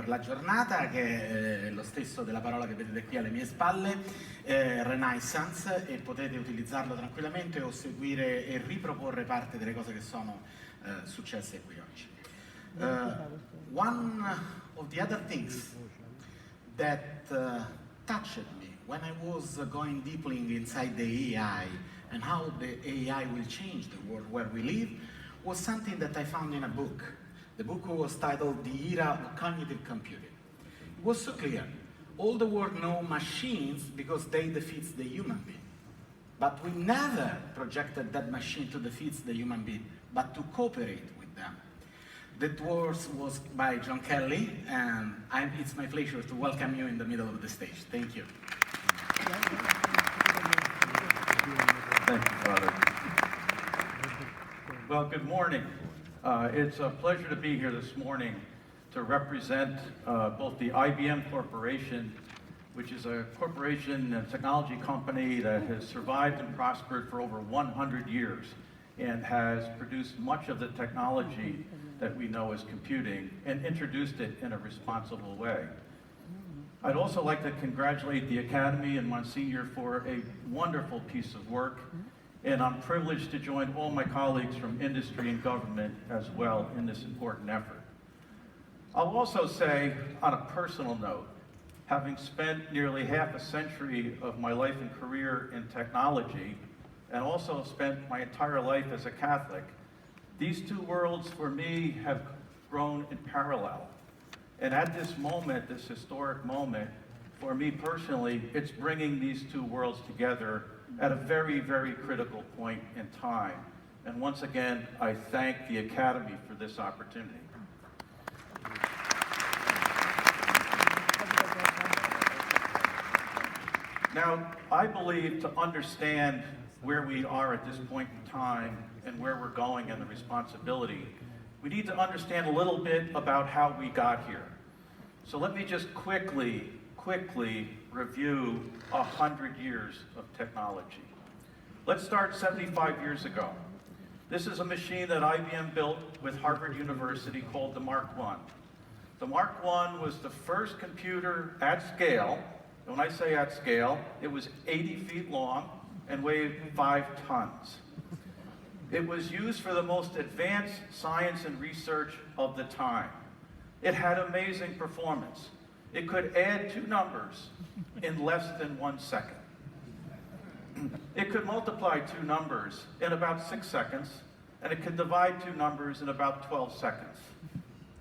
per la giornata, che è lo stesso della parola che vedete qui alle mie spalle, Renaissance, e potete utilizzarlo tranquillamente o seguire e riproporre parte delle cose che sono successe qui oggi. One of the other things that touched me when I was going deeply inside the AI and how the AI will change the world where we live was something that I found in a book. The book was titled The Era of Cognitive Computing. It was so clear. All the world know machines because they defeat the human being. But we never projected that machine to defeat the human being, but to cooperate with them. That was by John Kelly, and it's my pleasure to welcome you in the middle of the stage. Thank you. Thank you, Father. Well, good morning. It's a pleasure to be here this morning to represent both the IBM Corporation, which is a corporation and technology company that has survived and prospered for over 100 years and has produced much of the technology that we know as computing and introduced it in a responsible way. I'd also like to congratulate the Academy and Monsignor for a wonderful piece of work, and I'm privileged to join all my colleagues from industry and government as well in this important effort. I'll also say, on a personal note, having spent nearly half a century of my life and career in technology, and also spent my entire life as a Catholic, these two worlds for me have grown in parallel. And at this moment, this historic moment, for me personally, it's bringing these two worlds together at a very, very critical point in time. And once again, I thank the Academy for this opportunity. Now, I believe to understand where we are at this point in time and where we're going and the responsibility, we need to understand a little bit about how we got here. So let me just quickly review 100 years of technology. Let's start 75 years ago. This is a machine that IBM built with Harvard University called the Mark I. The Mark I was the first computer at scale. And when I say at scale, it was 80 feet long and weighed 5 tons. It was used for the most advanced science and research of the time. It had amazing performance. It could add 2 numbers in less than 1 second. It could multiply 2 numbers in about 6 seconds, and it could divide 2 numbers in about 12 seconds.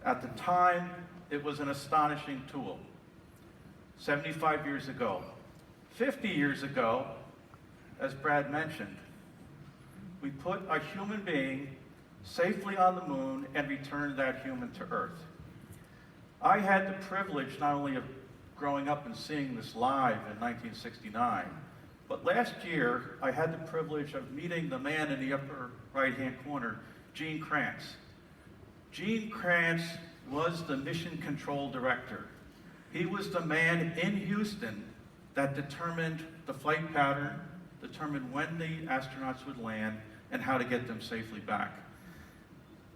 At the time, it was an astonishing tool. 75 years ago. 50 years ago, as Brad mentioned, we put a human being safely on the moon and returned that human to Earth. I had the privilege not only of growing up and seeing this live in 1969, but last year I had the privilege of meeting the man in the upper right-hand corner, Gene Kranz. Gene Kranz was the mission control director. He was the man in Houston that determined the flight pattern, determined when the astronauts would land, and how to get them safely back.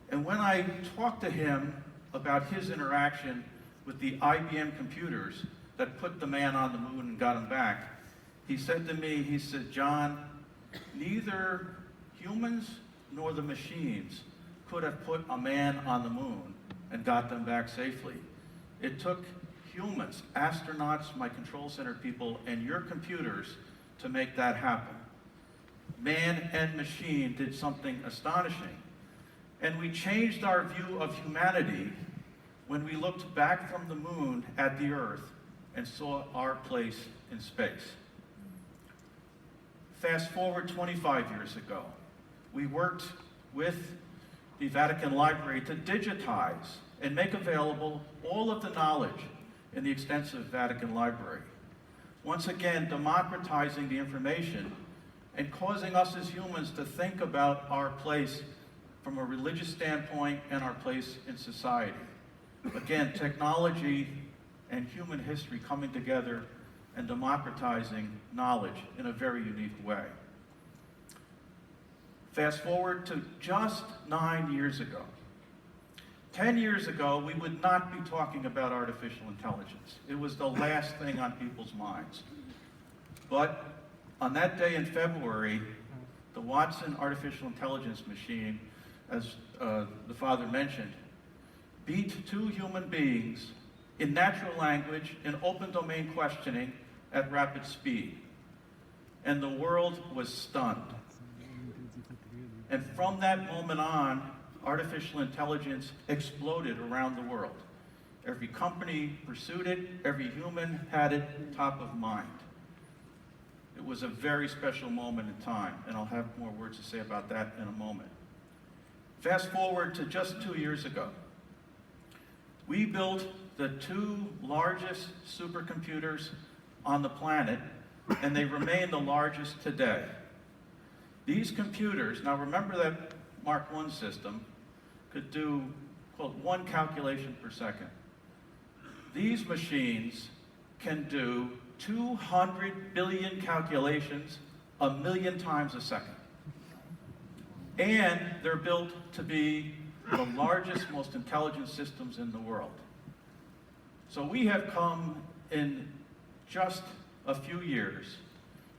And when I talked to him about his interaction with the IBM computers that put the man on the moon and got him back, he said to me, he said, "John, neither humans nor the machines could have put a man on the moon and got them back safely. It took humans, astronauts, my control center people, and your computers to make that happen. Man and machine did something astonishing. And we changed our view of humanity when we looked back from the moon at the Earth and saw our place in space." Fast forward 25 years ago, we worked with the Vatican Library to digitize and make available all of the knowledge in the extensive Vatican Library. Once again, democratizing the information and causing us as humans to think about our place from a religious standpoint and our place in society. Again, technology and human history coming together and democratizing knowledge in a very unique way. Fast forward to just 9 years ago. 10 years ago, we would not be talking about artificial intelligence. It was the last thing on people's minds. But on that day in February, the Watson artificial intelligence machine, as the father mentioned, beat 2 human beings in natural language, in open domain questioning at rapid speed. And the world was stunned. And from that moment on, artificial intelligence exploded around the world. Every company pursued it, every human had it top of mind. It was a very special moment in time, and I'll have more words to say about that in a moment. Fast forward to just 2 years ago. We built the 2 largest supercomputers on the planet, and they remain the largest today. These computers, now remember that Mark I system could do, quote, 1 calculation per second. These machines can do 200 billion calculations 1,000,000 times a second. And they're built to be the largest, most intelligent systems in the world. So we have come in just a few years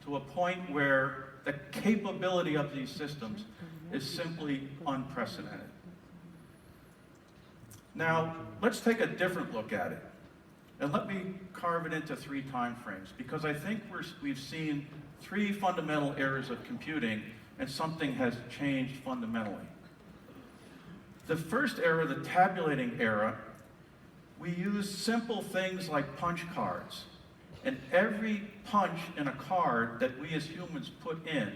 to a point where the capability of these systems is simply unprecedented. Now, let's take a different look at it. And let me carve it into 3 time frames, because I think we've seen 3 fundamental eras of computing, and something has changed fundamentally. The first era, the tabulating era, we used simple things like punch cards. And every punch in a card that we as humans put in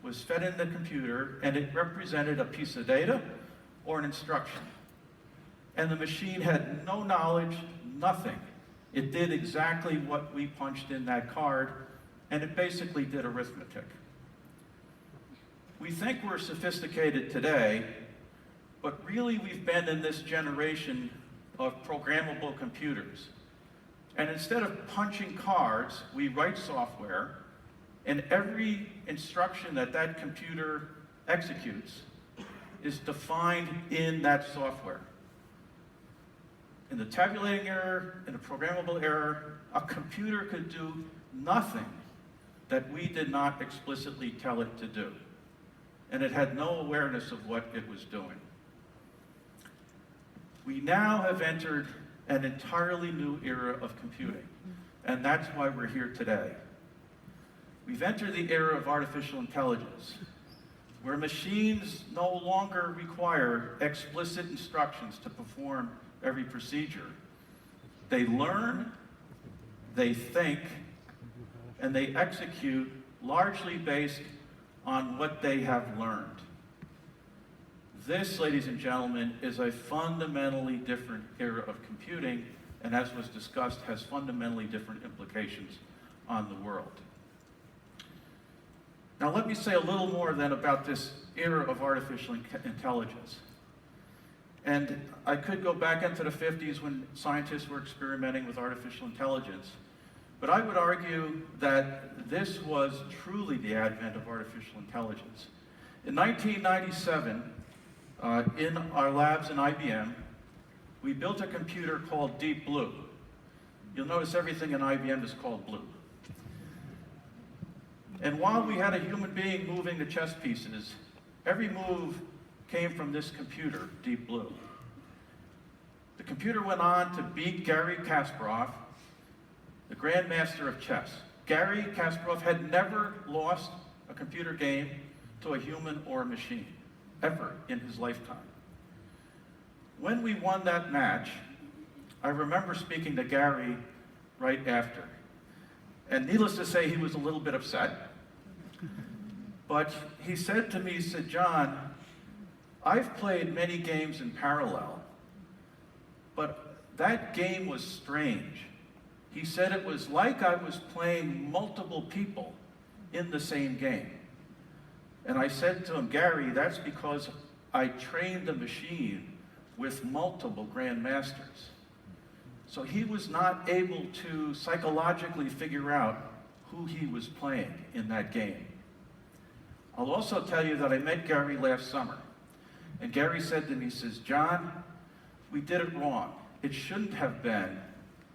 was fed in the computer, and it represented a piece of data or an instruction. And the machine had no knowledge, nothing. It did exactly what we punched in that card, and it basically did arithmetic. We think we're sophisticated today, but really we've been in this generation of programmable computers. And instead of punching cards, we write software, and every instruction that that computer executes is defined in that software. In the tabulating era, in the programmable era, a computer could do nothing that we did not explicitly tell it to do. And it had no awareness of what it was doing. We now have entered an entirely new era of computing, and that's why we're here today. We've entered the era of artificial intelligence, where machines no longer require explicit instructions to perform every procedure. They learn, they think, and they execute largely based on what they have learned. This, ladies and gentlemen, is a fundamentally different era of computing, and as was discussed, has fundamentally different implications on the world. Now let me say a little more then about this era of artificial intelligence. And I could go back into the 50s when scientists were experimenting with artificial intelligence, but I would argue that this was truly the advent of artificial intelligence. In 1997, in our labs in IBM, we built a computer called Deep Blue. You'll notice everything in IBM is called blue. And while we had a human being moving the chess pieces, every move came from this computer, Deep Blue. The computer went on to beat Garry Kasparov, the grandmaster of chess. Garry Kasparov had never lost a computer game to a human or a machine, ever in his lifetime. When we won that match, I remember speaking to Garry right after. And needless to say, he was a little bit upset. But he said to me, he said, "John, I've played many games in parallel, but that game was strange." He said it was like I was playing multiple people in the same game. And I said to him, "Garry, that's because I trained the machine with multiple grandmasters." So he was not able to psychologically figure out who he was playing in that game. I'll also tell you that I met Garry last summer. And Garry said to me, he says, "John, we did it wrong. It shouldn't have been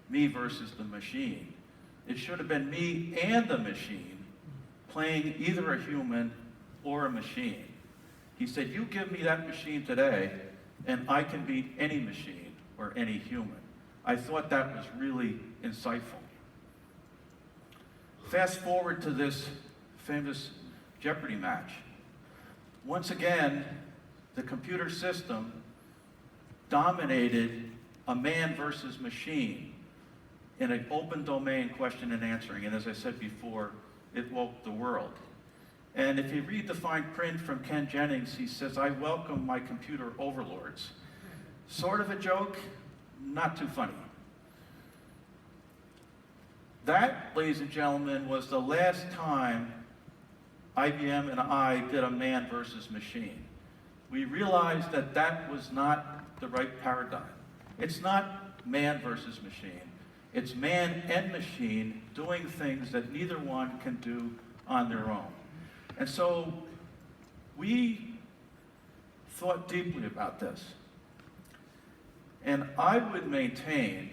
me versus the machine. It should have been me and the machine playing either a human or a machine. He said, you give me that machine today, and I can beat any machine or any human. I thought that was really insightful. Fast forward to this famous Jeopardy match. Once again, the computer system dominated a man versus machine in an open domain question and answering. And as I said before, it woke the world. And if you read the fine print from Ken Jennings, he says, I welcome my computer overlords. Sort of a joke, not too funny. That, ladies and gentlemen, was the last time IBM and I did a man versus machine. We realized that that was not the right paradigm. It's not man versus machine. It's man and machine doing things that neither one can do on their own. And so we thought deeply about this. And I would maintain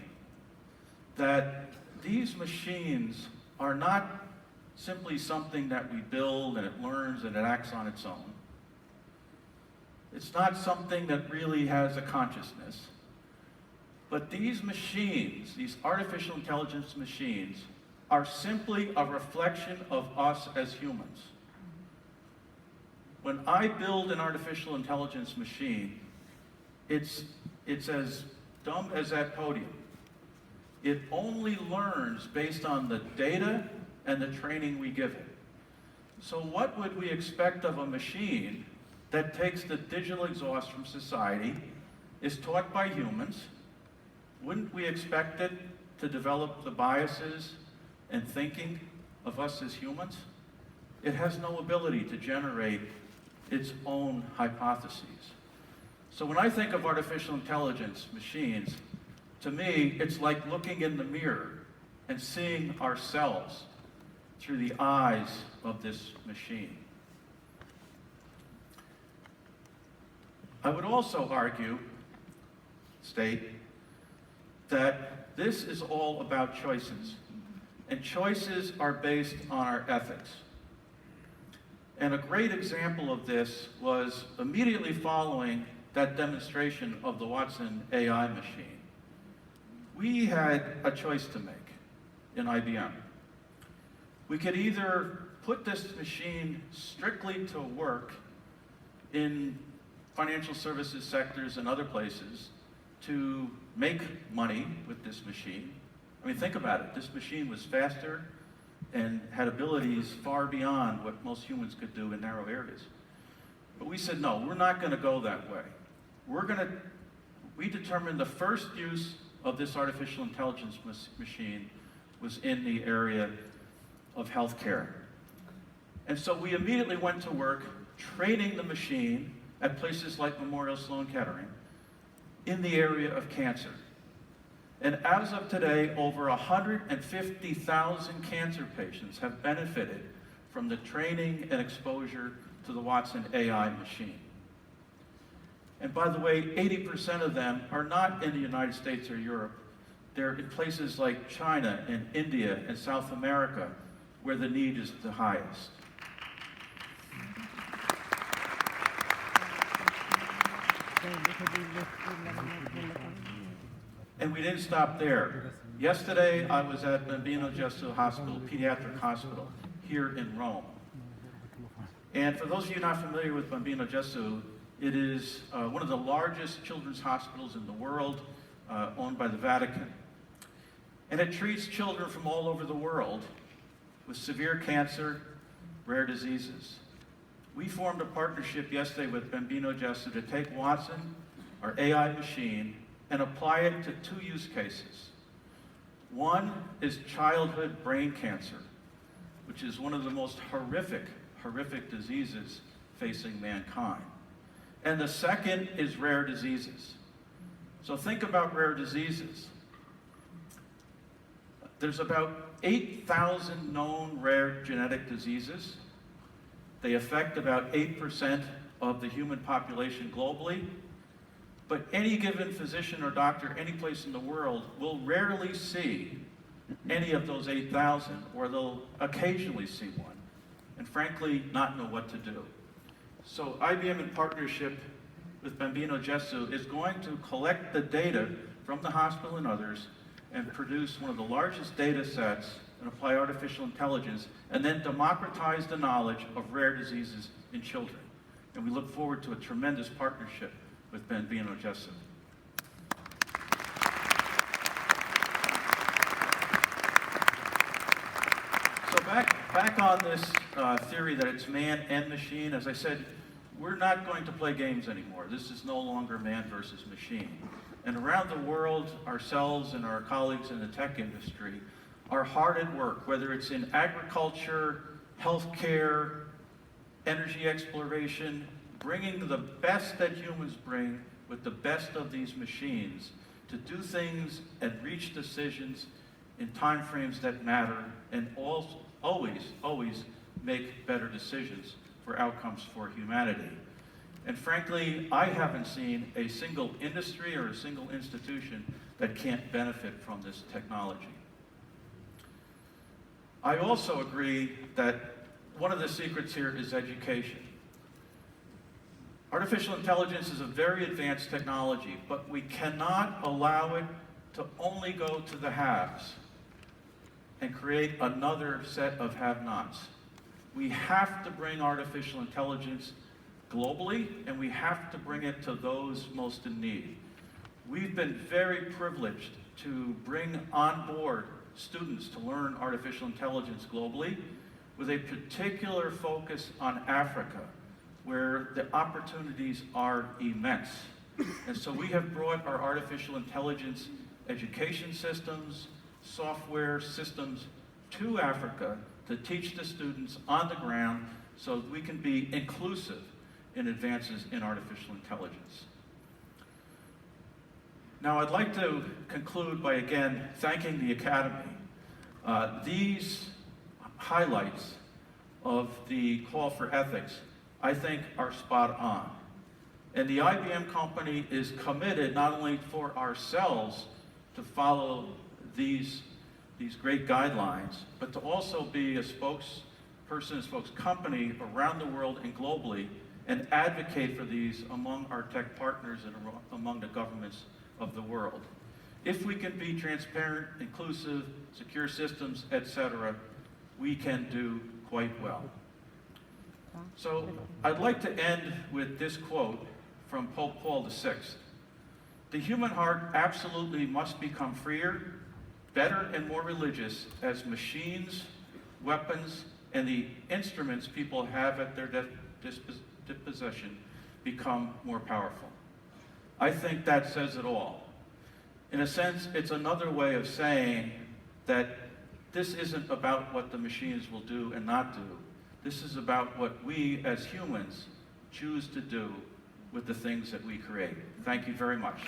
that these machines are not simply something that we build and it learns and it acts on its own. It's not something that really has a consciousness. But these machines, these artificial intelligence machines, are simply a reflection of us as humans. When I build an artificial intelligence machine, it's as dumb as that podium. It only learns based on the data and the training we give it. So what would we expect of a machine that takes the digital exhaust from society, is taught by humans? Wouldn't we expect it to develop the biases and thinking of us as humans? It has no ability to generate its own hypotheses. So when I think of artificial intelligence machines, to me, it's like looking in the mirror and seeing ourselves through the eyes of this machine. I would also state that this is all about choices. And choices are based on our ethics. And a great example of this was immediately following that demonstration of the Watson AI machine. We had a choice to make in IBM. We could either put this machine strictly to work in financial services sectors and other places to make money with this machine. I mean, think about it. This machine was faster and had abilities far beyond what most humans could do in narrow areas. But we said, no, we're not going to go that way. We determined the first use of this artificial intelligence machine was in the area of healthcare. And so we immediately went to work training the machine at places like Memorial Sloan Kettering in the area of cancer. And as of today, over 150,000 cancer patients have benefited from the training and exposure to the Watson AI machine. And by the way, 80% of them are not in the United States or Europe. They're in places like China and India and South America, where the need is the highest. And we didn't stop there. Yesterday, I was at Bambino Gesù Hospital, pediatric hospital, here in Rome. And for those of you not familiar with Bambino Gesù, it is one of the largest children's hospitals in the world, owned by the Vatican. And it treats children from all over the world with severe cancer, rare diseases. We formed a partnership yesterday with Bambino Gesù to take Watson, our AI machine, and apply it to two use cases. One is childhood brain cancer, which is one of the most horrific diseases facing mankind. And the second is rare diseases. So think about rare diseases. There's about 8,000 known rare genetic diseases. They affect about 8% of the human population globally. But any given physician or doctor, any place in the world, will rarely see any of those 8,000, or they'll occasionally see one, and frankly, not know what to do. So IBM, in partnership with Bambino Gesù, is going to collect the data from the hospital and others and produce one of the largest data sets and apply artificial intelligence, and then democratize the knowledge of rare diseases in children. And we look forward to a tremendous partnership with Bambino Gesù. So back on this theory that it's man and machine, as I said, we're not going to play games anymore. This is no longer man versus machine. And around the world, ourselves and our colleagues in the tech industry are hard at work, whether it's in agriculture, healthcare, energy exploration, bringing the best that humans bring with the best of these machines to do things and reach decisions in time frames that matter, and always make better decisions for outcomes for humanity. And frankly, I haven't seen a single industry or a single institution that can't benefit from this technology. I also agree that one of the secrets here is education. Artificial intelligence is a very advanced technology, but we cannot allow it to only go to the haves and create another set of have-nots. We have to bring artificial intelligence globally, and we have to bring it to those most in need. We've been very privileged to bring on board students to learn artificial intelligence globally, with a particular focus on Africa, where the opportunities are immense. And so we have brought our artificial intelligence education systems, software systems to Africa to teach the students on the ground so that we can be inclusive in advances in artificial intelligence. Now, I'd like to conclude by again thanking the Academy. These highlights of the call for ethics, I think, are spot on. And the IBM company is committed not only for ourselves to follow these great guidelines, but to also be a spokesperson, a spokescompany around the world and globally, and advocate for these among our tech partners and among the governments of the world. If we can be transparent, inclusive, secure systems, etc., we can do quite well. So I'd like to end with this quote from Pope Paul VI. The human heart absolutely must become freer, better, and more religious as machines, weapons, and the instruments people have at their disposition become more powerful. I think that says it all. In a sense, it's another way of saying that this isn't about what the machines will do and not do. This is about what we as humans choose to do with the things that we create. Thank you very much.